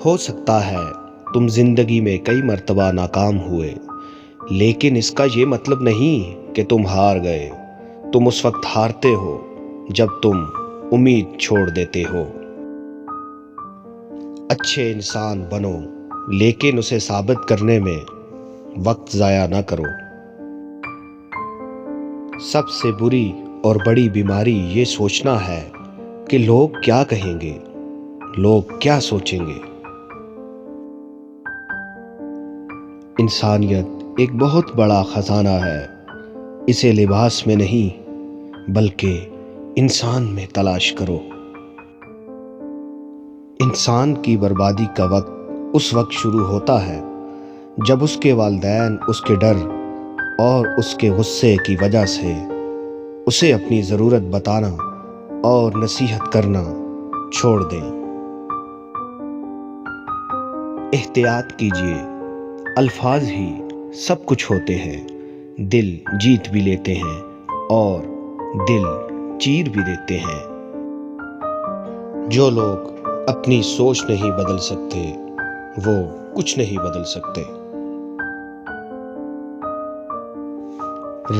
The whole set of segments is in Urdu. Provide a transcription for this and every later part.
ہو سکتا ہے تم زندگی میں کئی مرتبہ ناکام ہوئے، لیکن اس کا یہ مطلب نہیں کہ تم ہار گئے۔ تم اس وقت ہارتے ہو جب تم امید چھوڑ دیتے ہو۔ اچھے انسان بنو، لیکن اسے ثابت کرنے میں وقت ضائع نہ کرو۔ سب سے بری اور بڑی بیماری یہ سوچنا ہے کہ لوگ کیا کہیں گے، لوگ کیا سوچیں گے۔ انسانیت ایک بہت بڑا خزانہ ہے، اسے لباس میں نہیں بلکہ انسان میں تلاش کرو۔ انسان کی بربادی کا وقت اس وقت شروع ہوتا ہے جب اس کے والدین اس کے ڈر اور اس کے غصے کی وجہ سے اسے اپنی ضرورت بتانا اور نصیحت کرنا چھوڑ دیں۔ احتیاط کیجیے، الفاظ ہی سب کچھ ہوتے ہیں، دل جیت بھی لیتے ہیں اور دل چیر بھی دیتے ہیں۔ جو لوگ اپنی سوچ نہیں بدل سکتے وہ کچھ نہیں بدل سکتے۔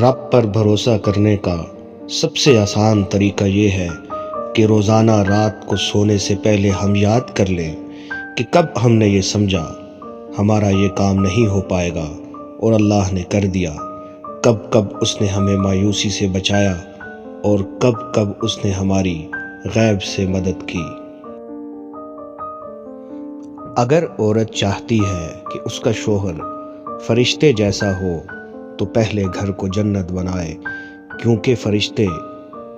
رب پر بھروسہ کرنے کا سب سے آسان طریقہ یہ ہے کہ روزانہ رات کو سونے سے پہلے ہم یاد کر لیں کہ کب ہم نے یہ سمجھا ہمارا یہ کام نہیں ہو پائے گا اور اللہ نے کر دیا، کب کب اس نے ہمیں مایوسی سے بچایا اور کب کب اس نے ہماری غیب سے مدد کی۔ اگر عورت چاہتی ہے کہ اس کا شوہر فرشتے جیسا ہو تو پہلے گھر کو جنت بنائے، کیونکہ فرشتے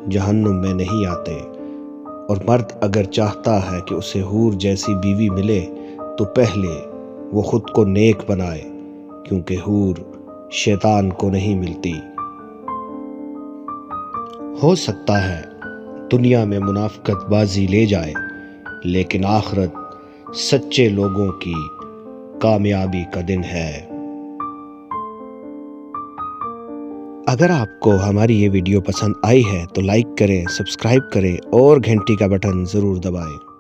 جہنم میں نہیں آتے۔ اور مرد اگر چاہتا ہے کہ اسے حور جیسی بیوی ملے تو پہلے وہ خود کو نیک بنائے، کیونکہ حور شیطان کو نہیں ملتی۔ ہو سکتا ہے دنیا میں منافقت بازی لے جائے، لیکن آخرت سچے لوگوں کی کامیابی کا دن ہے۔ اگر آپ کو ہماری یہ ویڈیو پسند آئی ہے تو لائک کریں، سبسکرائب کریں اور گھنٹی کا بٹن ضرور دبائیں۔